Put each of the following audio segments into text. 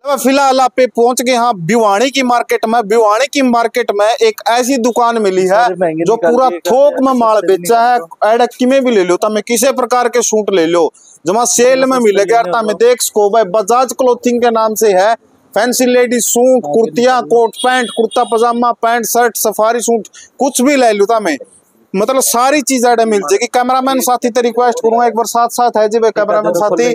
फिलहाल आप पे पहुंच गए हाँ भिवानी की मार्केट में। भिवानी की मार्केट में एक ऐसी दुकान मिली है जो पूरा थोक में माल बेचा है। एडक्की में भी ले लो तमें किसी प्रकार के सूट ले लो जमा सेल में मिलेगा यार तमें देख सको भाई। बजाज क्लोथिंग के नाम से है। फैंसी लेडी सूट, कुर्तियां, कोट पैंट, कुर्ता पजामा, पैंट शर्ट, सफारी सूट कुछ भी ले लो तमें मतलब सारी चीज आड़े मिल जाएगी। कैमरामैन साथी तो रिक्वेस्ट करूंगा एक बार साथ साथ है जी भाई कैमरामैन साथी।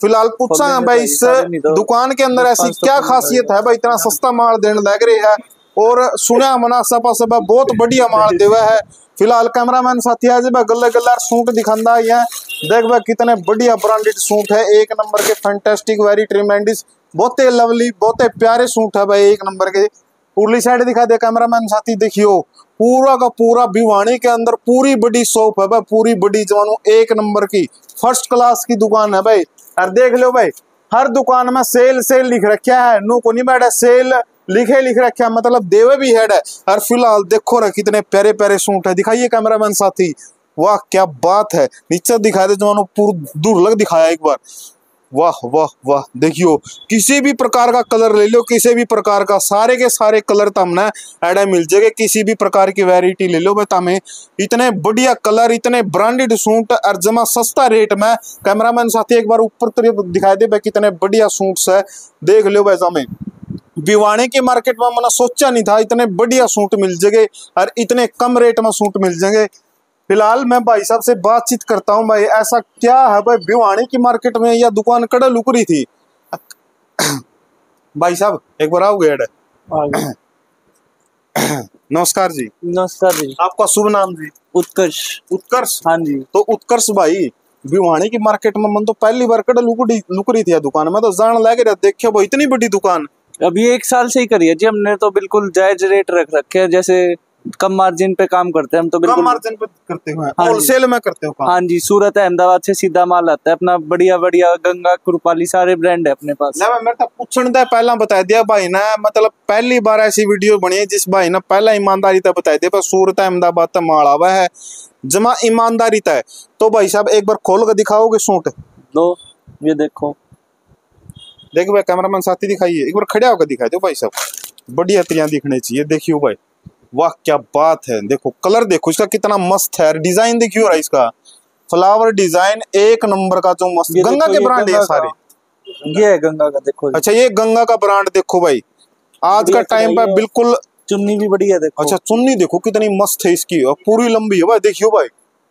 फिलहाल पूछा भाई इस दुकान के अंदर ऐसी क्या खासियत है भाई इतना सस्ता माल देने लग रही है और सुना मुनासबा सब बहुत बढ़िया माल देवा है। फिलहाल कैमरामैन साथी है जी भाई गले गल्ला सूट दिखांदा है। देख भाई कितने बढ़िया ब्रांडेड सूट है एक नंबर के फैंटास्टिक वेरी ट्रिमेंडस बहुत लवली बहुत प्यारे सूट है भाई एक नंबर के। उर्ली साइड दिखा दे कैमरामैन साथी देखियो पूरा का पूरा भिवानी के अंदर पूरी बड़ी शॉप है भाई पूरी बड़ी जवानों एक नंबर की फर्स्ट क्लास की दुकान है भाई। और देख लो भाई हर दुकान में सेल सेल लिख रखा है नो को नहीं बैठा सेल लिख रखा है मतलब देवे भी हेड है। और फिलहाल देखो ना कितने प्यारे प्यारे सूट है दिखाइए कैमरामैन साथी। वाह क्या बात है नीचे दिखा दे जवानों पूरा दूर लग दिखाया एक बार। वाह वाह वाह देखियो किसी भी प्रकार का कलर ले लो किसी भी प्रकार का सारे के सारे कलर तमने एडे मिल जाएगा। किसी भी प्रकार की वैरायटी ले लो भाई तमें इतने बढ़िया कलर इतने ब्रांडेड सूट और जमा सस्ता रेट में। कैमरामैन साथी एक बार ऊपर तरफ दिखाई दे भाई कितने बढ़िया सूट्स है देख लो भाई तमें। भिवानी की मार्केट में मैंने सोचा नहीं था इतने बढ़िया सूट मिल जाएंगे और इतने कम रेट में सूट मिल जाएंगे। फिलहाल मैं भाई साहब से बातचीत करता हूँ भाई ऐसा क्या है भाई भिवानी की मार्केट में या दुकान कड़ा लुक रही थी। भाई साहब एक बार आओगे नमस्कार जी। नमस्कार जी। आपका शुभ नाम जी? उत्कर्ष। उत्कर्ष हाँ जी। तो उत्कर्ष भाई भिवानी की मार्केट में मन तो पहली बार कड़ा लुक रही थी दुकान में तो जान लग रहा देखियो भाई इतनी बड़ी दुकान अभी 1 साल से ही करी है जी हमने तो बिल्कुल जायज रेट रख रखे हैं जैसे कम मार्जिन पे काम करते हैं हम तो बिल्कुल कम मार्जिन पे करते हो हाँ होलसेल में करते हो काम। हाँ जी सूरत अहमदाबाद से सीधा माल आता है अपना बढ़िया बढ़िया गंगा कृपाली सारे ब्रांड है अपने पास। मेरे तो पूछने का पहला बता दिया भाई ने मतलब पहली बार ऐसी वीडियो बनी है जिस भाई ने पहला ईमानदारी तक बता दिया सूरत अहमदाबाद तक माल आवा है जमा ईमानदारी तय। तो भाई साहब एक बार खोल कर दिखाओगे सूट दो ये देखो देखो भाई कैमरामैन साथी दिखाइए एक बार खड़े होकर दिखाई दो भाई साहब बढ़िया तरिया दिखने चाहिए। देखियो भाई वाह क्या बात है देखो कलर देखो इसका कितना मस्त है डिजाइन देखियो रहा इसका फ्लावर डिजाइन एक नंबर का जो मस्त गंगा के ब्रांड है सारे ये है गंगा का देखो। अच्छा ये गंगा का ब्रांड देखो भाई आज का टाइम पे बिल्कुल चुन्नी भी बढ़िया देखो। अच्छा चुन्नी देखो कितनी मस्त है इसकी और पूरी लंबी है भाई देखियो भाई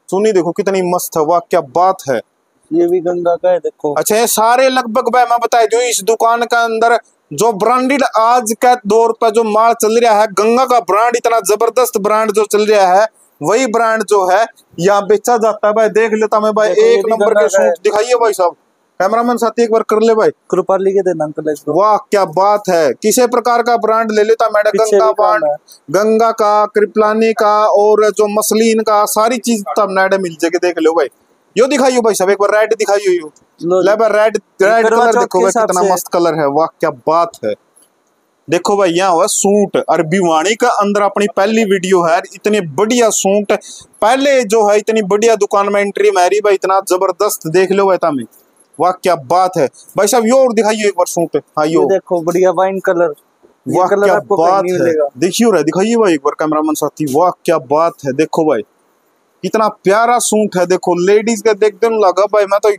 चुन्नी देखो कितनी मस्त है वाह क्या बात है। ये भी गंगा का है देखो। अच्छा ये सारे लगभग भाई मैं बता दूं इस दुकान के अंदर जो ब्रांडेड आज का दौर पर जो माल चल रहा है गंगा का ब्रांड इतना जबरदस्त ब्रांड जो चल रहा है वही ब्रांड जो है यहाँ बेचा जाता है भाई। देख लेता मैं भाई एक नंबर के सूट दिखाइए भाई साहब कैमरामैन साथी एक बार कर ले भाई कृपाली के देना अंकल। वाह क्या बात है किसी प्रकार का ब्रांड ले लेता मैडम गंगा ब्रांड गंगा का कृपलानी का और जो मसलिन का सारी चीज तब नाडे मिल जाएगी। देख लो भाई यो दिखाइयो भाई सब एक बार रेड दिखाइयो यो रेड कलर देखो भाई कितना मस्त कलर है वाह क्या बात है। देखो भाई यहाँ हुआ सूट और भिवानी का अंदर अपनी पहली वीडियो है इतने बढ़िया सूट पहले जो है इतनी बढ़िया दुकान में एंट्री मारी भाई इतना जबरदस्त देख लो भाई तमें वाह क्या बात है भाई साहब यो और दिखाइए एक बार सूट। हाँ यो देखो बढ़िया वाइन कलर वाह क्या बात है देखियो रे दिखाइए भाई एक बार कैमरामैन साथी वाह क्या बात है। देखो भाई कितना प्यारा सूट है देखो लेडीज का देखते लगा भाई मैं तो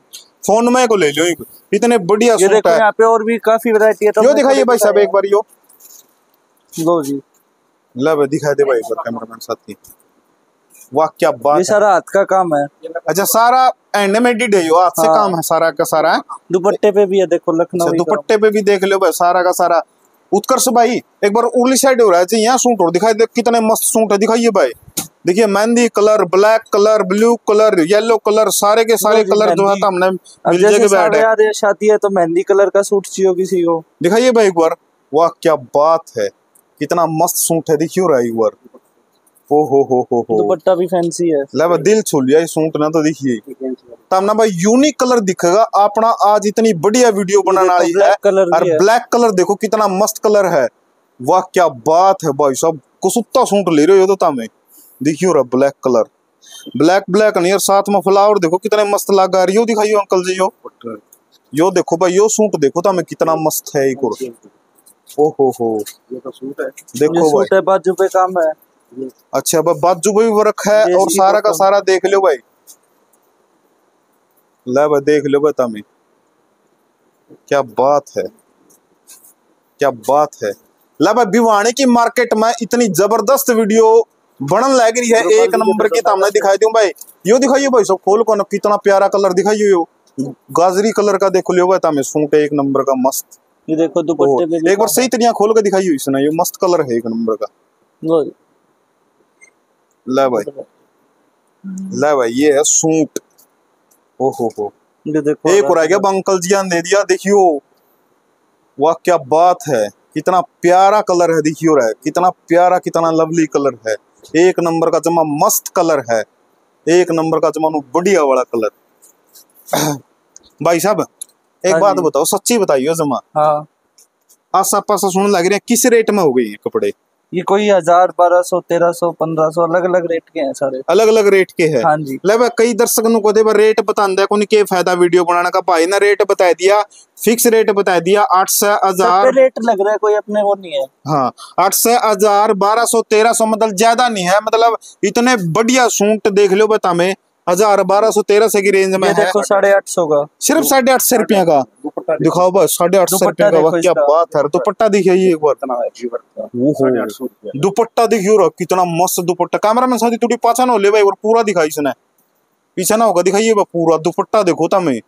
फोन में को ले लो इतने बढ़िया सूट है। यहाँ पे और भी काफी वैरायटी है तो यो दिखाइए भाई साहब एक बार यो लो जी ला भाई दिखाई दे भाई एक बार कैमरामैन साथी वाह क्या बात ये सारा हाथ का काम है। अच्छा सारा हैंडमेड है यो हाथ से काम है सारा का सारा। दुपट्टे पे भी है देखो लखनऊ दुपट्टे पे भी देख लो भाई सारा का सारा। उत्कर्ष भाई एक बार उर्ली साइड हो रहा है यहाँ सूट और दिखाई दे कितने मस्त सूट है दिखाइए भाई। देखिए mehndi colour black colour blue colour yellow colour सारे के सारे कलर जो है हमने मिल जाएगा। शादी है तो मेहंदी कलर का सूट चाहिए किसी को दिखाइए भाई एक बार वाह क्या बात है कितना मस्त सूट है देखियो रहा एक बार ओ हो दुपट्टा भी फैंसी है ले दिल छू लिया ये सूट ना तो देखिए तब ना भाई यूनिक कलर दिखेगा अपना आज इतनी बढ़िया वीडियो बनाने वाली है और ब्लैक कलर देखो कितना मस्त कलर है वाह क्या बात है भाई साहब कुसुत्ता सूट ले रहे हो तो तमें देखियो रहा ब्लैक नहीं और साथ में फ्लावर देखो कितने मस्त लगा रही हो दिखाइयो अंकल जी यो यो देखो भाई, यो सूट देखो तो हमें कितना मस्त है। एक और ओहो हो, ये तो सूट है, देखो भाई, सूट है, बाजू पे काम है। अच्छा बाजू पे भी वर्क है और सारा का सारा देख लो भाई। ले भाई देख लो भाई तमें, क्या बात है, क्या बात है। ले भाई भिवानी की मार्केट में इतनी जबरदस्त वीडियो बनन लग रही है, एक नंबर की। हमने दिखाई दूं भाई, यो दिखाइए भाई सब खोल को, कितना प्यारा कलर दिखाइए, यो गाजरी कलर का देखो लियो भाई तमें सूट है, एक नंबर का मस्त। ये देखो दुपट्टे पे एक बार सही तरिया खोल के दिखाइए इसने, ये मस्त कलर है एक नंबर का। ले भाई, ले भाई ये है सूट, ओहो हो। एक और आ गया अंकल जी ने दे दिया, देखियो वाह क्या बात है, कितना प्यारा कलर है, देखियो रहा है कितना प्यारा, कितना लवली कलर है, एक नंबर का जमा मस्त कलर है, एक नंबर का जमा बढ़िया वाला कलर। भाई साहब एक बात बताओ, सच्ची बताइए जमा, हाँ आसा पासा सुनने लग रहे हैं, किस रेट में हो गई है कपड़े? ये कोई 1000, 1200, 1300, 1500 अलग अलग रेट के हैं, सारे अलग अलग रेट के हैं। हाँ जी। ले कई दर्शक नु को दे रेट बतांदे को के फायदा वीडियो बनाने का, भाई ने रेट बता दिया, फिक्स रेट बता दिया 800, 1000 रेट लग रहा है, कोई अपने वो नहीं है। हाँ 800, 1000, 1200, 1300 मतलब ज्यादा नहीं है, मतलब इतने बढ़िया सूट देख लो बता में 1000, 1200, 1300 की रेंज में है। देखो 850 का, सिर्फ 850 रुपया का दिखाओ बस, 850 रुपया का, क्या बात है। दुपट्टा दिखाइए एक बार, दुपट्टा देखियो कितना मस्त दुपट्टा। कैमरा मैन साथी थोड़ी पाछा ना हो ले भाई, और पूरा दिखाई इसने, पीछे ना होगा, दिखाइए पूरा दुपट्टा देखो तमें,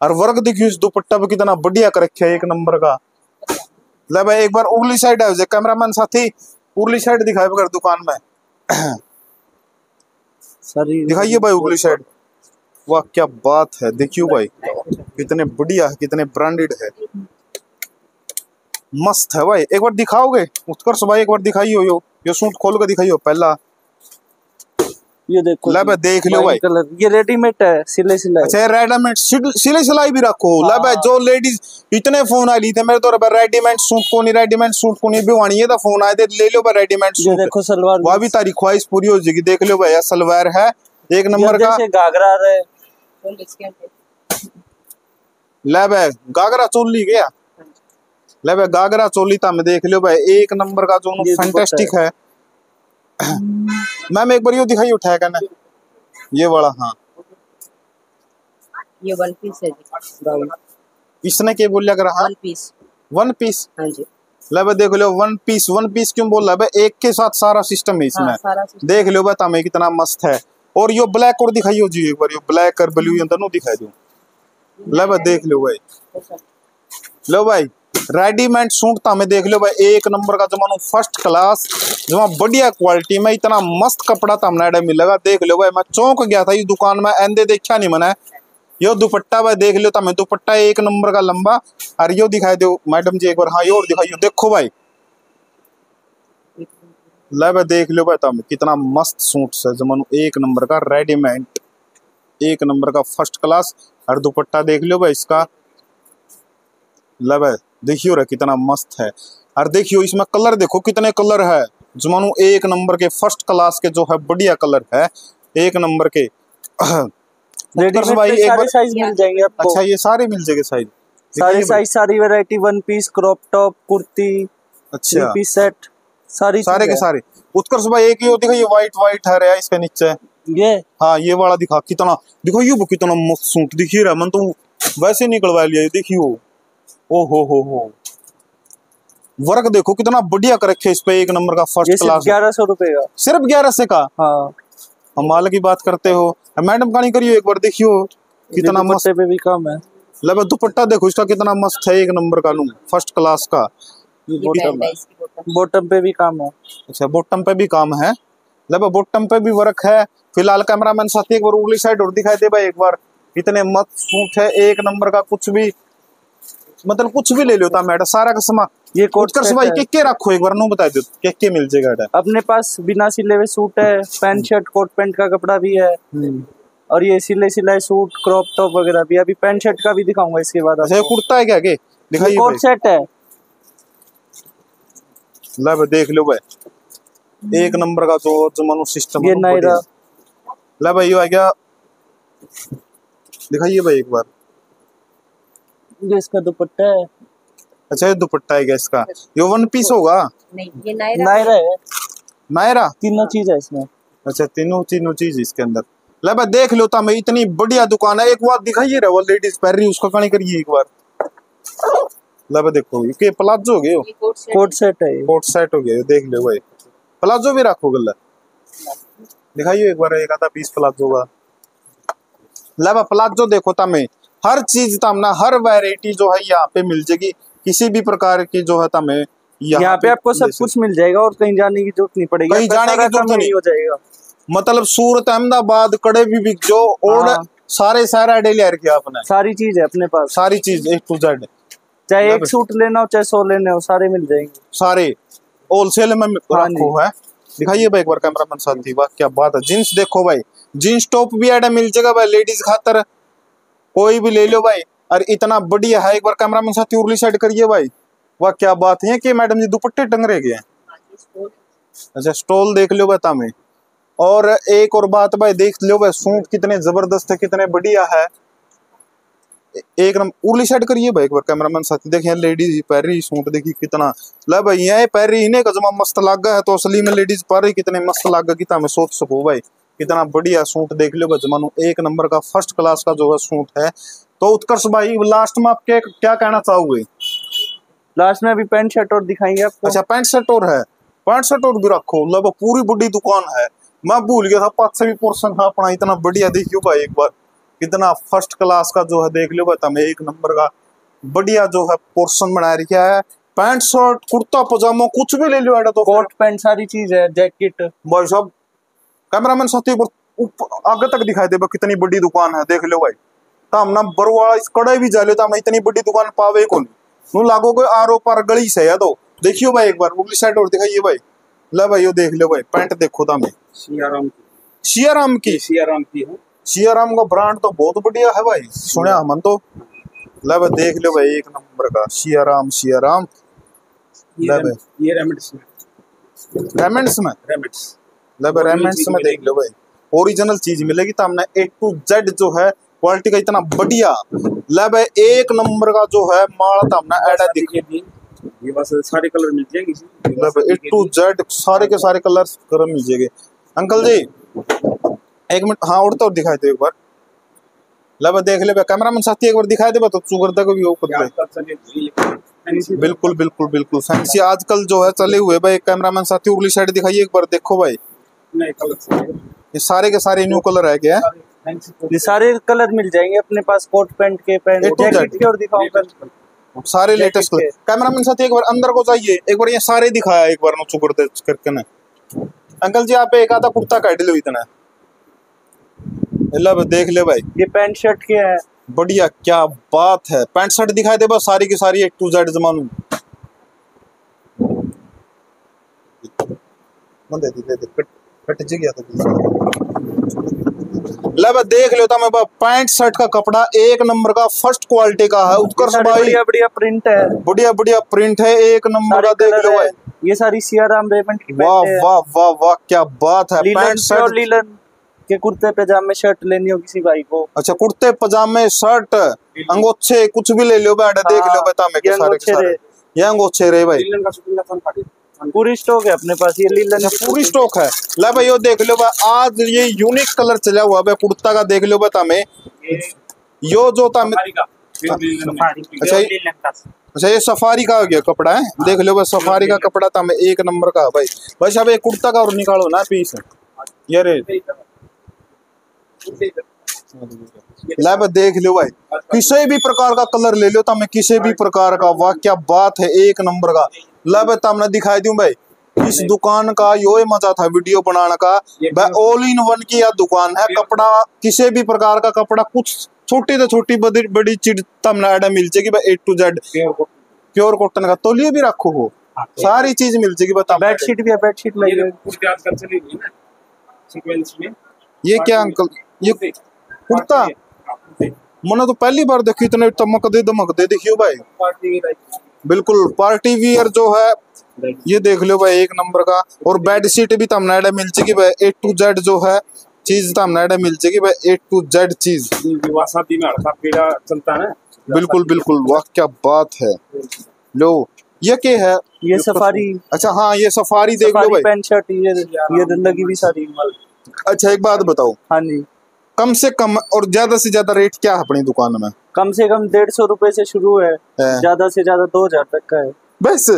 और वर्क देखियो इस दुपट्टा पे कितना बढ़िया कर रखा है, एक नंबर का। ले भाई एक बार उगली साइड है, कैमरा मैन साथी उगली साइड दिखाए बगैर दुकान में दिखाइए भाई उगली साइड, वाह क्या बात है, देखियो भाई कितने बढ़िया है, कितने ब्रांडेड है, मस्त है भाई। एक बार दिखाओगे उत्कर्ष भाई, एक बार दिखाइयो यो सूट खोल के दिखाइयो पहला, ये देखो, ले देख लो भाई, ये रेडीमेड है, सिले सिलाई। अच्छा रेडीमेड सिले सिलाई भी रखो। ले भाई जो लेडीज इतने फोन आई थे मेरे तो, रेडीमेड सूट को नहीं, रेडीमेड सूट को नहीं भिवानी, ये तो फोन आए थे ले लो भाई रेडीमेड सूट। देखो सलवार, वह भी तारी ख्वाहिश पूरी हो जाएगी, देख लो भाई सलवार है एक नंबर का। घाघरा रहे, ले भाई घाघरा चोली गया, ले भाई घाघरा चोली तो हमें देख लो भाई, एक नंबर का जो फैंटास्टिक है। मैम एक बार यो दिखाइए उठाया करना, ये वाला, हाँ ये वन पीस है जी, इसने क्या बोलिया कर, हाँ वन पीस, हाँ जी। ले भाई देख लो वन पीस क्यों बोल रहा है भाई, एक के साथ सारा सिस्टम है इसमें। हाँ, देख लो भाई तमें कितना मस्त है। और यो ब्लैक और दिखाइयो जी एक बार, यो ब्लैक और ब्लू दोनों दिखाई दो। ले भाई देख लो भाई, लो भाई रेडीमेड सूट तो हमें देख लो भाई, एक नंबर का जमानो फर्स्ट क्लास, जमा बढ़िया क्वालिटी में, इतना मस्त कपड़ा तो हमने मिलेगा। देख लो भाई मैं चौंक गया था इस दुकान में, एंदे देखा नहीं मैंने। यो दुपट्टा भाई देख लो तमें, दुपट्टा एक नंबर का लंबा, और यो दिखाई दो मैडम जी एक बार, हाँ यो और दिखाइयो, देखो भाई ले भाई देख लो भाई तमें कितना मस्त सूट है जमानो, एक नंबर का रेडीमेड, एक नंबर का फर्स्ट क्लास। और दुपट्टा देख लो भाई इसका, ले भाई देखियो रे कितना मस्त है। और देखियो इसमें कलर देखो कितने कलर है जमानो, एक नंबर के फर्स्ट क्लास के जो है बढ़िया कलर है, एक नंबर के। भाई एक बार साइज मिल जाएंगे आपको। अच्छा ये सारे मिल जाएंगे साइज, सारे साइज, सारी variety, one piece, crop top, kurti, अच्छा पीस सेट, सारे के सारे। उत्कर्ष भाई एक ही दिखाइए, व्हाइट है रे इसके नीचे, ये हाँ ये वाला दिखा, कितना देखो ये कितना मस्त सूट दिखिए रहा, मन तो वैसे निकलवा लिया, देखियो ओ हो वर्क देखो कितना बढ़िया कर रखे इस पे, एक नंबर का फर्स्ट क्लास। 1100 रुपए का, सिर्फ 1100 का। हाँ माल की बात करते हो मैडम, का नहीं करियो एक बार, देखियो कितना मस्त पे भी काम है। लगा दुपट्टा देखो इसका कितना मस्त है, एक नंबर का फर्स्ट क्लास का। बॉटम पे भी काम है, अच्छा बॉटम पे भी काम है, लगा बॉटम पे भी वर्क है। फिलहाल कैमरामैन साथी एक बार उगली साइड और दिखाई दे भाई एक बार, इतने मस्त सूट है एक नंबर का, कुछ भी मतलब कुछ भी ले लो था मैडम, सारा का सामान। ये कोट कर भाई के रखो एक बार नो बता दो के मिल जाएगा। अपने पास बिना सिले हुए सूट है, पैंट शर्ट कोट पैंट का कपड़ा भी है, और ये सिले सिलाए सूट क्रॉप टॉप वगैरह भी। अभी पैंट शर्ट का भी दिखाऊंगा इसके बाद। अच्छा कुर्ता है क्या, के दिखाइए, कोट सेट है, ला भाई देख लो भाई एक नंबर का जो जमानो सिस्टम। ये नायरा, ला भाई ये आ गया, दिखाइए भाई एक बार, ये इसका दुपट्टा है। अच्छा ये दुपट्टा है क्या इसका? ये वन पीस होगा? नहीं, ये नायरा नायरा है, नायरा? तीनों चीज है इसमें। अच्छा तीनों चीज इसके अंदर। ले भाई देख लो तमें, इतनी बढ़िया दुकान है। एक बार दिखाइए रहा वो लेडीज पहन रही उसका कहानी करिए एक बार। ले भाई देखो ये प्लाजो हो गए, कोट सेट है, कोट सेट हो गया। देख लो भाई प्लाजो भी रखो गला, दिखाइए एक बार एक आधा पीस प्लाजो का। ले भाई प्लाजो देखो तमें, हर चीज तमना हर वैरायटी जो है यहाँ पे मिल जाएगी। किसी भी प्रकार की जो है तमें यहाँ पे आपको सब कुछ मिल जाएगा और कहीं जाने की जरूरत नहीं पड़ेगी, कहीं जाने की जरूरत नहीं हो जाएगा। मतलब सूरत अहमदाबाद कड़े भी बिक जो और सारे सारा डेली आर किया आपने, सारी चीज है अपने पास, सारी चीज A to Z। चाहे एक सूट लेना हो चाहे 100 लेने हो, सारे मिल जाएंगे, सारे होलसेल में रखो है। दिखाइए भाई एक बार कैमरामैन साथी, वाह क्या बात है। जींस देखो भाई, जींस टॉप भी ऐड मिल जाएगा भाई लेडीज खातर, कोई भी ले लो भाई। और इतना बढ़िया है, एक बार कैमरामैन साथी उर्ली साइड करिए भाई, वाह क्या बात है कि मैडम जी दुपट्टे टंग रहे गए। अच्छा स्टॉल देख लो बता में। और एक और बात भाई देख लो भाई, सूट कितने जबरदस्त है, कितने बढ़िया है। एक नंबर उर्ली साइड करिए भाई एक बार कैमरामैन साथी, देखिए लेडीज पहन रही सूट, देखिए कितना ला भाई ये पहन रही इन्हें का जमा मस्त लागा है, तो असली में लेडीज पहन रही कितने मस्त लागा कि मैं सोच सको भाई। कितना बढ़िया सूट देख लो भाई, जमानो एक नंबर का फर्स्ट क्लास का जो है सूट है। तो उत्कर्ष भाई लास्ट में आप क्या कहना चाहोगे? लास्ट में अभी पैंट शर्ट और दिखाएंगे आपको। अच्छा पैंट शर्ट और है, पैंट शर्ट और भी रखो। मतलब पूरी बड़ी दुकान है, मैं भूल गया था पाँच से भी पोर्शन है अपना। इतना बढ़िया देखियो भाई एक बार, कितना फर्स्ट क्लास का जो है देख लो भाई तमें, एक नंबर का बढ़िया जो है पोर्शन बना रखा है। पैंट शर्ट कुर्ता पजामा कुछ भी ले लो एडा, तो कोट पैंट सारी चीज है, जैकेट भाई साहब। कैमरामैन साथी आगे तक दिखाई दे कितनी बड़ी दुकान है, देख लो भाई। तम ना बरवाड़ा इस कड़े भी जा लो तम इतनी बड़ी दुकान पावे कौन नू लागो कोई आरो पार गली से है। तो देखियो भाई एक बार उगली साइड और दिखाइए भाई। ले भाई यो देख लो भाई, पैंट देखो तमें सियाराम की सियाराम का ब्रांड तो बहुत बढ़िया है भाई, सुने हमन तो। ले भाई देख लो भाई एक नंबर का सियाराम। ले भाई ये रेमेंड्स में ले भाई रेमेंड्स में देख लो भाई, ओरिजिनल चीज मिलेगी तमने A to Z जो है क्वालिटी का इतना बढ़िया। ले भाई एक नंबर का जो है माल तमने ऐड दिखिए, ये बस सारे कलर मिल जाएंगे इसमें। ले भाई A to Z सारे के सारे कलर मिल जाएंगे। अंकल जी एक मिनट, हाँ और तो दिखाई दे एक बार। ले भाई देख ले भाई कैमरामैन साथी एक बार दिखाई दे तो सुगरदा को भी वो बिल्कुल बिल्कुल बिल्कुल फैंसी आजकल जो है चले हुए भाई। कैमरामैन साथी उर्ली साइड दिखाइए एक बार, देखो भाई ये सारे के सारे न्यू कलर है क्या? ये सारे कलर मिल जाएंगे अपने पास, कोट पैंट के, पैंट जैकेट के, और दिखाऊंगा सारे लेटेस्ट कलर। कैमरामैन साथी एक बार अंदर को जाइए, एक बार ये सारे दिखाया एक बार सुगरदा करके ना। अंकल जी आप एक आधा कुर्ता काट लो इतना, देख ले भाई ये पैंट शर्ट के है बढ़िया, क्या बात है। पैंट शर्ट दिखाई दे बस सारी की सारी A to Z जमानू कट गया था। ले भाई देख लो मैं पैंट शर्ट का कपड़ा एक नंबर का फर्स्ट क्वालिटी का है। उत्कर्ष भाई बढ़िया बढ़िया प्रिंट है, बढ़िया प्रिंट है एक नंबर का, देख लो भाई। ये सारी सियाराम रेमंड की वाह वाह वाह वाह क्या बात है। पैंट शर्ट लीलन के कुर्ते पजामे शर्ट लेनी हो किसी भाई को, अच्छा कुर्ते पजामे शर्ट अंगोछे कुछ भी ले लो बैठ, देख लो बता में के सारे ये अंगोछे रे भाई। पूरी स्टॉक है अपने पास, ये लीलन पूरी स्टॉक है। ले भाई यो देख लो भाई, आज ये यूनिक कलर चला हुआ है कुर्ता का, देख लो बता में यो जो था। अच्छा ये सफारी का हो गया कपड़ा है, देख लो भाई सफारी का कपड़ा था एक नंबर का भाई। भाई साहब एक कुर्ता का और निकालो ना पीस यार। ले भाई देख लो भाई, किसी भी प्रकार का कलर ले लो तमें, किसी भी प्रकार का, वाह क्या बात है एक नंबर का। ले भाई तमने दिखाई दूं भाई इस दुकान का यो मजा था वीडियो बनाने का भाई। ऑल इन वन की यह दुकान है, कपड़ा किसी भी प्रकार का कपड़ा, कुछ छोटी तो छोटी बड़ी चीज तमने ऐड मिल जाएगी भाई। A to Z pure cotton का तौलिया भी रखो हो, सारी चीज मिल जाएगी। बता बेडशीट भी है, बेडशीट लगी है। ये क्या अंकल ये कुर्ता मैंने तो पहली बार देखी, इतने चमक दे दमक दे। देखियो भाई बिल्कुल पार्टी वियर जो है, ये देख लो भाई एक नंबर का। और बेडशीट भी तमने मिल जाएगी भाई A to Z जो है चीज तमने मिल जाएगी भाई A to Z चीज। विवाह शादी में हड़का पीड़ा चलता है बिल्कुल बिल्कुल, वाह क्या बात है। लो ये क्या है? ये सफारी। अच्छा हाँ, ये सफारी देख लो भाई। पैंट शर्ट ये लगी हुई सारी। अच्छा एक बात बताओ, हाँ जी, कम से कम और ज्यादा से ज्यादा रेट क्या है अपनी दुकान में? कम से कम 150 रुपए से शुरू है, ज्यादा से ज्यादा 2000 तक का है, बस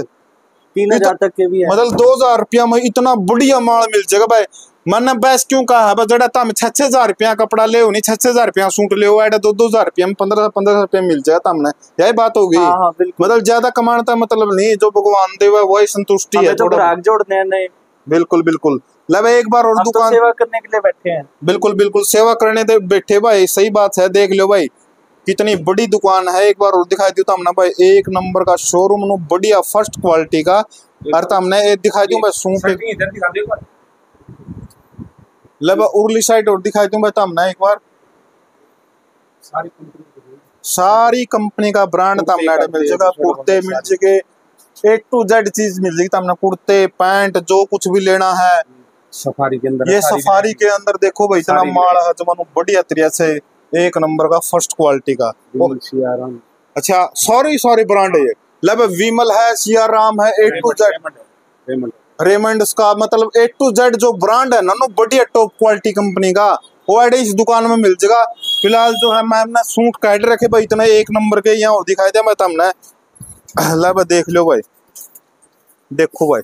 3000 तक के भी है। मतलब 2000 रुपया में इतना बढ़िया माल मिल जाएगा भाई। मैंने बस क्यों कहा है, जड़ा तुम 6-6 रुपया कपड़ा ले, नहीं 6-6 रुपया सूट ले, 2-2 रुपया में 15-15 रुपया मिल जाए तुमने, यही बात होगी। हाँ, मतलब ज्यादा कमाने का मतलब नहीं, जो भगवान देवा वही संतुष्टि है। तो ग्राहक जोड़ने नहीं। बिल्कुल बिल्कुल। ले भाई एक बार और दुकान, तो सेवा करने के लिए बैठे हैं। बिल्कुल बिल्कुल, सेवा करने दे बैठे भाई, सही बात है। देख लो भाई कितनी बड़ी दुकान है, एक बार और दिखाई दी तो हमने भाई, एक नंबर का शोरूम नो, बढ़िया फर्स्ट क्वालिटी का। और तो हमने दिखाई दूं भाई सूट, इधर दिखा दो एक बार। ले उर्ली साइड और दिखाई दूं भाई तो हमने एक बार, सारी कंपनी का ब्रांड तो हमने मिल जाएगा। कुर्ते मिल जाएंगे, A to Z चीज मिल जाएगी तुमने, कुर्ते पैंट जो कुछ भी लेना है सफारी के अंदर। ये सफारी के अंदर देखो भाई इतना माल है जो मानो बढ़िया तरीके से, एक नंबर का फर्स्ट क्वालिटी का। अच्छा सॉरी ब्रांड है ये, लब विमल है, सियाराम है, A to Z रेमंड का, मतलब A to Z जो ब्रांड है ना, बढ़िया टॉप क्वालिटी कंपनी का, वो एड इस दुकान में मिल जाएगा। फिलहाल जो है मैम ने सूट काट रखे भाई इतने एक नंबर के, यहाँ और दिखाई दे मैं तुमने, लब देख लो भाई, देखो भाई।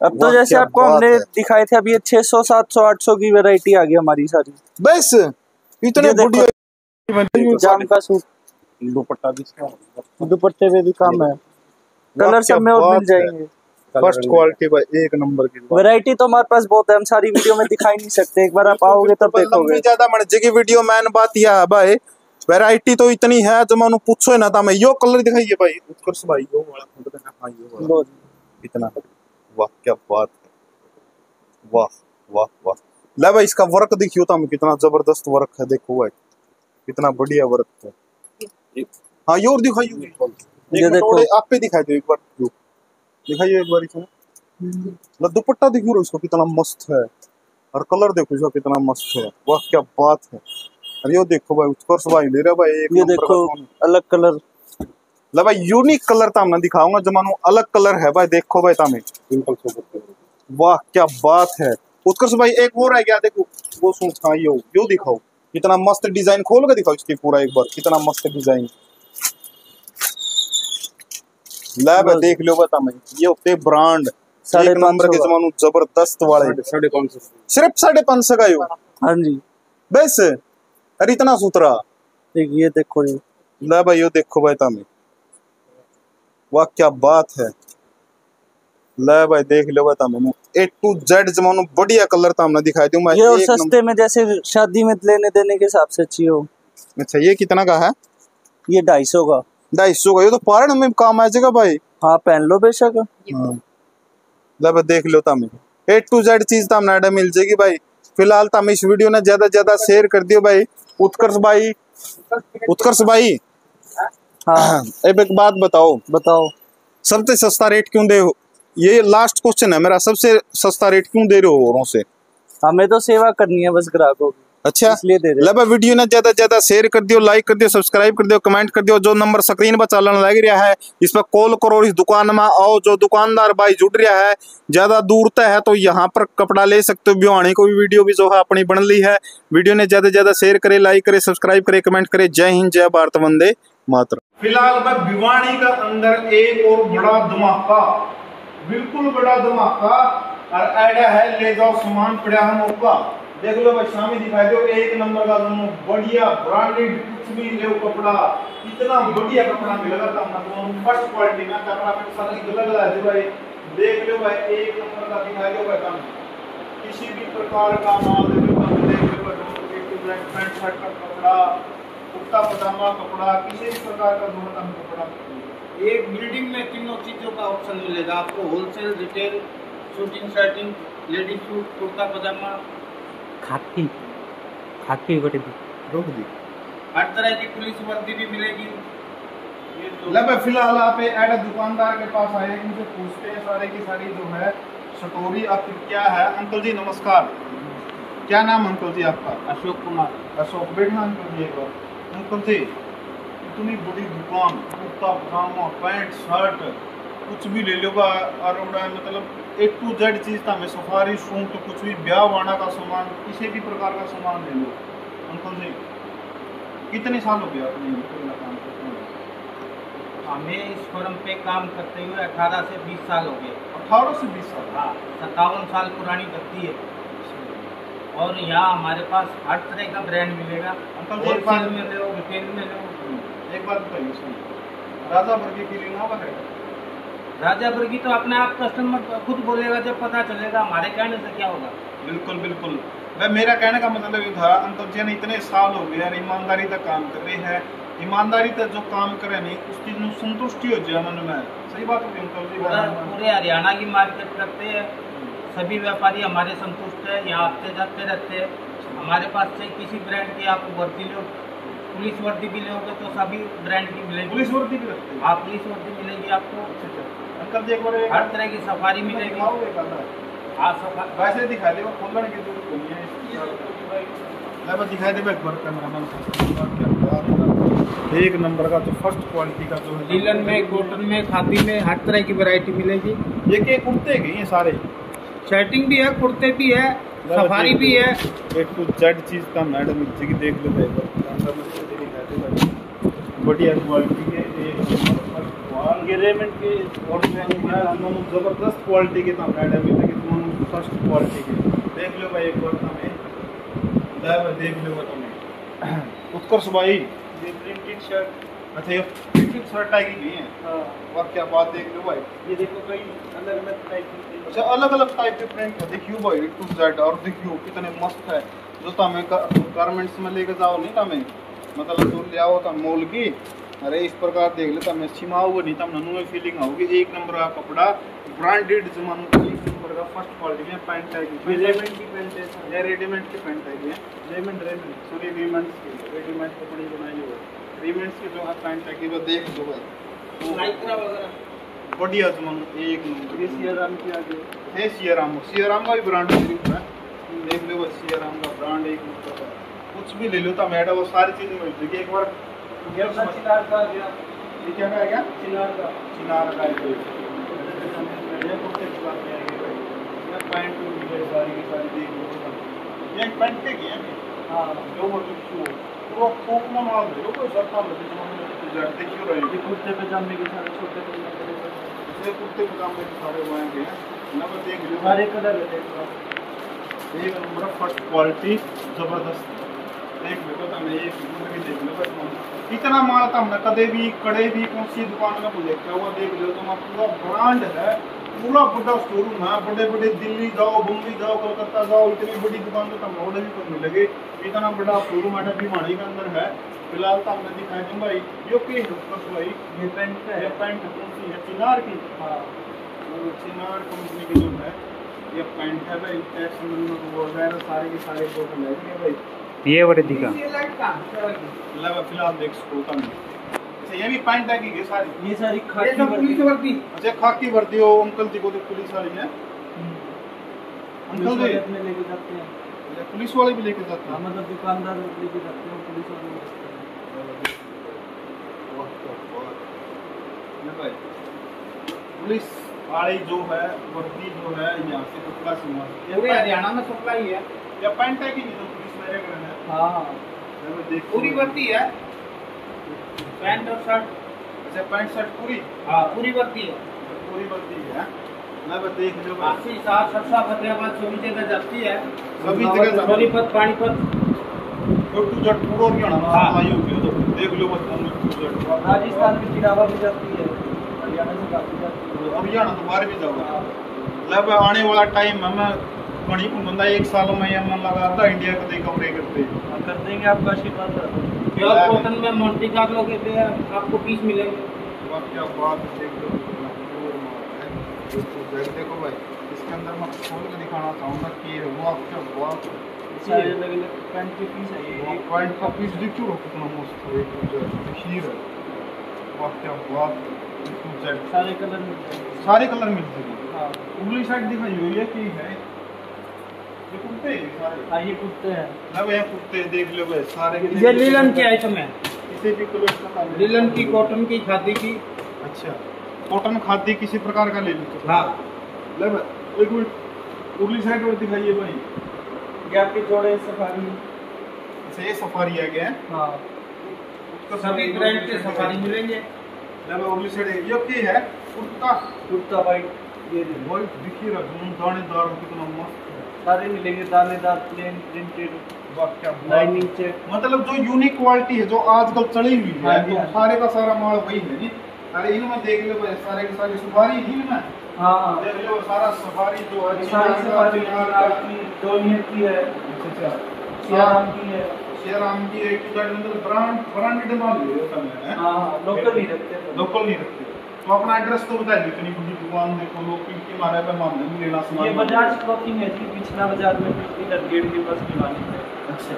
अब तो जैसे आपको हमने दिखाए थे अभी 600 700 800 की वैरायटी आ गई हमारी सारी, बस इतने बढ़िया जाम का सूट, दुपट्टे पे भी काम है, कलर सब में और मिल जाएंगे। फर्स्ट क्वालिटी भाई, एक नंबर की वैरायटी तो हमारे पास बहुत है, हम सारी वीडियो में दिखाई नहीं सकते, एक बार आप आओगे तब देखोगे। ज्यादा मन जगी वीडियो मैन बात यह है भाई, वैरायटी तो इतनी है जो मानो पूछो ना था। मैं यो कलर दिखाइए भाई, उत्कर्ष भाई यो वाला इतना, वाह क्या बात है, वाह वाह वाह। ले भाई इसका वर्क देखियो तो कितना जबरदस्त वर्क है, देखो भाई कितना बढ़िया वर्क है। हाँ ये और दिखाइए, ये देखो आप पे दिखाई दो एक बार, दिखाइए एक बार इसमें दुपट्टा देखो उसको कितना मस्त है, और कलर देखो इसका कितना मस्त है, वाह क्या बात है। अरे ये देखो भाई उत्कर्ष भाई ले रहे भाई, एक ये देखो अलग कलर, ला भाई यूनिक कलर था मैं दिखाऊंगा जो मानो अलग कलर है भाई, देखो भाई तामे, वाह क्या बात है। उत्कर्ष भाई एक और है क्या, देखो वो सूट, हाँ यो दिखाओ कितना मस्त डिजाइन, खोल के दिखाओ इसकी पूरा एक बार, कितना मस्त डिजाइन। ला भाई देख लो बता मैं, ये होते ब्रांड एक नंबर के जमानो जबरदस्त वाले, सिर्फ 550 का यो। हाँ जी बस, अरे इतना सुथरा, ये देखो ये, ला भाई यो देखो भाई तामे, वाह क्या बात है। ले भाई देख लो बता मैंने A to Z जमानो बढ़िया कलर था हमने दिखाई दूं मैं, ये और सस्ते में जैसे शादी में लेने देने के हिसाब से अच्छी हो। अच्छा ये कितना का है? ये 250 का। 250 का, ये तो पारण में काम आ जाएगा भाई। हाँ पहन लो बेशक। ले भाई देख लो तमें A to Z चीज तो हमने मिल जाएगी भाई। फिलहाल तो हम इस वीडियो ने ज्यादा शेयर कर दियो भाई। उत्कर्ष भाई हाँ एक बात बताओ सबसे सस्ता रेट क्यों दे हो? ये लास्ट क्वेश्चन है मेरा, सबसे सस्ता रेट क्यों दे रहे हो औरों से? हमें तो सेवा करनी है बस ग्राहकों की, अच्छा इसलिए दे रहे। लब वीडियो ने ज्यादा शेयर कर दियो, लाइक कर दियो, सब्सक्राइब कर दियो, कमेंट कर दियो। जो नंबर स्क्रीन पर चलन लग रहा है इस पर कॉल करो, इस दुकान में आओ। जो दुकानदार भाई जुड़ रहा है ज्यादा दूर तक है तो यहाँ पर कपड़ा ले सकते हो। भिवानी को भी वीडियो भी जो है अपनी बन ली है। वीडियो ने ज्यादा शेयर करे, लाइक करे, सब्सक्राइब करे, कमेंट करे। जय हिंद, जय भारत, वंदे मातरम। फिलहाल मैं भिवानी का अंदर एक और बड़ा धमाका, बिल्कुल बड़ा धमाका और आइडिया है, ले जाओ सामान पड़ा है मौका। देख लो भाई सामने दिखाई दो, एक नंबर का दोनों बढ़िया ब्रांडेड, कुछ भी ले कपड़ा, इतना बढ़िया कपड़ा मिलेगा तुम फर्स्ट क्वालिटी में। कपड़ा में सारा अलग अलग भाई, देख लो भाई एक नंबर का दिखाई दो भाई तुम, किसी भी प्रकार का माल देख लो, पैंट शर्ट का कपड़ा, कुर्ता पजामा कपड़ा, किसी भी प्रकार का दोनों कपड़ा। एक बिल्डिंग में तीनों चीजों का ऑप्शन मिलेगा आपको, wholesale, retail, suiting, shirting, ladies suit, kurta pyjama, khaki रोक दी, हर तरह की पुलिस वर्दी भी मिलेगी। फिलहाल आप ऐड दुकानदार के पास आए, इनसे पूछते हैं सारे की सारी जो है स्टोरी आपकी क्या है। अंकल जी नमस्कार, क्या नाम अंकल जी आपका? अशोक कुमार। अशोक, बैठना अंकल जी एक बार। अंकल जी इतनी बड़ी दुकान, कुर्ता पजामा पैंट शर्ट कुछ भी ले लो अरोड़ा, मतलब A to Z चीज था। मैं सफारी सूट कुछ भी ब्याह वाना का सामान, किसी भी प्रकार का सामान ले लो। अंकल जी कितने साल हो गया आपने काम करते हैं? हमें इस फर्म पे काम करते हुए 18 से 20 साल हो गए। 18 से 20 साल? हाँ, 57 साल पुरानी गद्दी है और यहाँ हमारे पास हर तरह का ब्रांड मिलेगा। अंकल जी एक बार में लो, रिटेल में लो। एक बात बताइए, सुनिए, राजा वर्गी की लिंगा है? राजा वर्गी तो अपने आप कस्टमर खुद बोलेगा जब पता चलेगा, हमारे कहने से क्या होगा। बिल्कुल बिल्कुल। मैं मेरा कहने का मतलब ये था, अंकल जी ने इतने साल हो गए ईमानदारी तक काम कर रहे हैं, ईमानदारी तक जो काम करे नहीं उस चीज में संतुष्टि हो जाए मन में। सही बात है अंकल जी? पूरे हरियाणा की मार्केट करते हैं, सभी व्यापारी हमारे संतुष्ट है, यहाँ आते जाते रहते हैं। हमारे पास से किसी ब्रांड की आप वर्दी लो, पुलिस वर्दी भी लोगे तो सभी ब्रांड की मिलेगी। पुलिस वर्दी भी रखते हैं? हाँ, पुलिस वर्दी मिलेगी आपको। अंकल जी एक बार हर तरह की सफारी मिलेगी। हाँ, सफारी वैसे दिखा दे, खोलने की जरूरत नहीं है। दिखाई दे एक बार कैमरामैन, एक नंबर का जो फर्स्ट क्वालिटी का जो है, लीलन में, कॉटन में, खादी में हर तरह की वैरायटी मिलेगी। ये कुर्ते के हैं सारे? शर्टिंग भी है, कुर्ते भी है, सफारी भी है। A to Z चीज का मैडम जी देख लो भाई, बढ़िया क्वालिटी के, ये रेमंड के और जबरदस्त क्वालिटी के मैडम फर्स्ट क्वालिटी के देख लो भाई। एक बार हमें देख लो तुम्हें उत्कर्ष भाई, ये प्रिंटेड शर्ट। अच्छा, ये प्रिंटेड शर्ट आई गई है? हाँ। क्या बात, देख लो भाई, ये देखो कई अलग अलग टाइप की। अच्छा, अलग अलग टाइप के प्रिंट है, देखियो भाई A to Z। और देखियो कितने मस्त है, जो तमें गारमेंट्स में लेके जाओ नहीं, तमें मतलब जो ले आओ तम मोल की, अरे इस प्रकार देख ले तमें सिमाओगे नहीं, तम ननु में फीलिंग आओगी। एक नंबर का कपड़ा, ब्रांडेड जमान एक नंबर का फर्स्ट क्वालिटी में पैंट है। रेडीमेड की पैंट है, ये रेडीमेड की पैंट है, ये रेडीमेड सॉरी रेडीमेड कपड़े बनाई हुई रेडीमेड की जो है पैंट है कि वो देख दो भाई, माइक्रा वगैरह बढ़िया जमान एक नंबर। ये सियाराम की आगे है, सियाराम का भी ब्रांड है, देख लो भाई सियाराम का ब्रांड एक नंबर का। कुछ भी ले लो तो मैडम वो सारी चीजें मिल जाएगी। एक बार चिनार का ये क्या है, क्या चिनार का ये कुर्ते की बात है, ये पैंट की सारी की सारी देख लो, ये पैंट के हैं। हाँ, जो वो पूरा थोक में माल दे लो, कोई सस्ता मत देखिए क्यों रहे। ये कुर्ते पजामे के सारे छोटे ये कुर्ते पजामे के सारे आएंगे ना, बस देख लो सारे कलर है, एक नंबर फर्स्ट क्वालिटी जबरदस्त। देख लो तो मैं एक भी देख लो, बस इतना माल था हमने कदे भी कड़े भी कौन सी दुकान में देखा हुआ। देख लो तो पूरा ब्रांड है, पूरा बड़ा शोरूम है, बड़े बड़े दिल्ली जाओ, बम्बई जाओ, कलकत्ता जाओ, इतनी बड़ी दुकान तो ऑर्डर भी कर मिलेगी। इतना बड़ा शोरूम है भिवाड़ी के अंदर है। फिलहाल तो हमने दिखाई दूँ भाई, यो की भाई ये पैंट है, ये पैंट कौन सी है, चिनार की। हाँ, चिनार कंपनी की जो है ये पैंट है भाई, टैक्स वगैरह सारे के सारे टोटल है भाई। ये बड़े दिखा फिलहाल देख सकता हूँ। अच्छा, ये भी पैंट है कि ये सारी खाकी वर्दी। अच्छा, खाकी वर्दी हो अंकल जी को तो पुलिस वाली है। अंकल जी अपने लेके जाते हैं, पुलिस वाले भी लेके जाते हैं, मतलब दुकानदार लेके जाते हैं, पुलिस वाले भाई। पुलिस वाली जो है वर्दी जो है यहाँ से कपड़ा पूरे हरियाणा में सप्लाई है। या पैंट है कि नहीं, तो पुलिस मेरे घर है। हाँ, पूरी वर्दी है, पैंट और शर्ट। अच्छा, पैंट शर्ट पूरी? हाँ, पूरी वर्दी है, पूरी वर्दी है। मैं बस देख लो, काफी साफ सस्ता फतेहाबाद सभी जगह जाती है, सभी जगह Sonipat, Panipat, A to Z पूरा हरियाणा आई होगी। तो देख लो बस, राजस्थान में चिरावा भी जाती है, हरियाणा से काफी जाती है, हरियाणा तो बाहर भी जाओगे। मतलब आने वाला टाइम हमें बड़ी बंदा 1 साल में या मन लगाता इंडिया को देख कवरे करते कर देंगे, आपका आशीर्वाद प्योर कॉटन में मोंटी कार्लो के पे आपको पीस मिलेंगे। क्या बात देख लो, देखो भाई इसके अंदर मैं खोल के दिखाना चाहूँगा कि वो क्या बात, सारे अलग अलग पैंट के पीस है, ये पैंट का पीस देखो कितना मस्त है, हीर है, वाह क्या बात। सारे कलर मिलते हैं, सारे कलर मिलते हैं। हाँ, उंगली साइड दिखाई हुई है कि है ये कुर्ते सारे? हाँ, ये कुर्ते हैं, अब ये कुर्ते देख लो भाई सारे। ये लीलन के आइटम है, किसी भी कलर का लिलन की, कॉटन की, खादी की। अच्छा, कॉटन खादी किसी प्रकार का ले लो। हाँ, ले भाई एक मिनट उर्ली साइड और दिखाइए भाई। ये आपके जोड़े सफारी। अच्छा, ये सफारी आ गया है। हाँ, सभी ब्रांड के सफारी मिलेंगे। ले भाई उर्ली साइड ये क्या है? कुर्ता। कुर्ता वाइट, ये वही दिखी रहा हूँ, दानेदार कितना मस्त है। सारे मिलेंगे, दानेदार, प्लेन, प्रिंटेड, वाह क्या लाइनिंग चेक। मतलब जो यूनिक क्वालिटी है जो आजकल चली हुई है, हाँ जी, तो हाँ। सारे का सारा माल वही है जी। अरे इनमें देख लो भाई, सारे के सारे सफारी ही ना। हाँ, देख लो सारा सफारी जो है, सारी सफारी आपकी डोनियर की है, अच्छा, सियाराम की है। शेराम की एक मतलब ब्रांडेड माल है होता है। हाँ, लोकल नहीं रखते। लोकल नहीं रखते। तो अपना एड्रेस तो बताइए, इतनी बड़ी दुकान देखो, लोकल की मारे पे मामले में लेना सामान। ये बजाज क्लॉथिंग है जी, पिछला बाजार में इधर गेट के पास की मालिक है। अच्छा,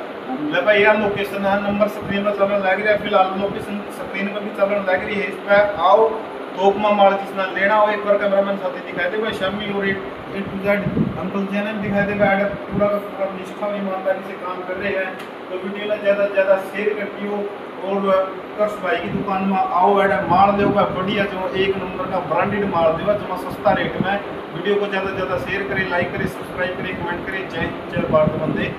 ले भाई यार लोकेशन है, नंबर स्क्रीन पर चलन लग रहा है, फिलहाल लोकेशन स्क्रीन पर भी चलन लग रही है। इस पर आओ, तोकमा माल जिसना लेना हो एक बार कैमरामैन साथी दिखाई दे भाई, शमी और ए टू जेड अंकल चैनल दिखाई दे भाई, पूरा का पूरा निष्ठा और ईमानदारी से काम कर रहे हैं। तो वीडियो ना ज़्यादा से ज़्यादा शेयर करती हो और कर्ष भाई की दुकान में आओ, एड माल दे बढ़िया जो एक नंबर का ब्रांडेड माल देगा जो सस्ता रेट में। वीडियो को ज़्यादा से ज़्यादा शेयर करें, लाइक करें, सब्सक्राइब करें, कमेंट करें। जय हिंद, जय भारत वंदे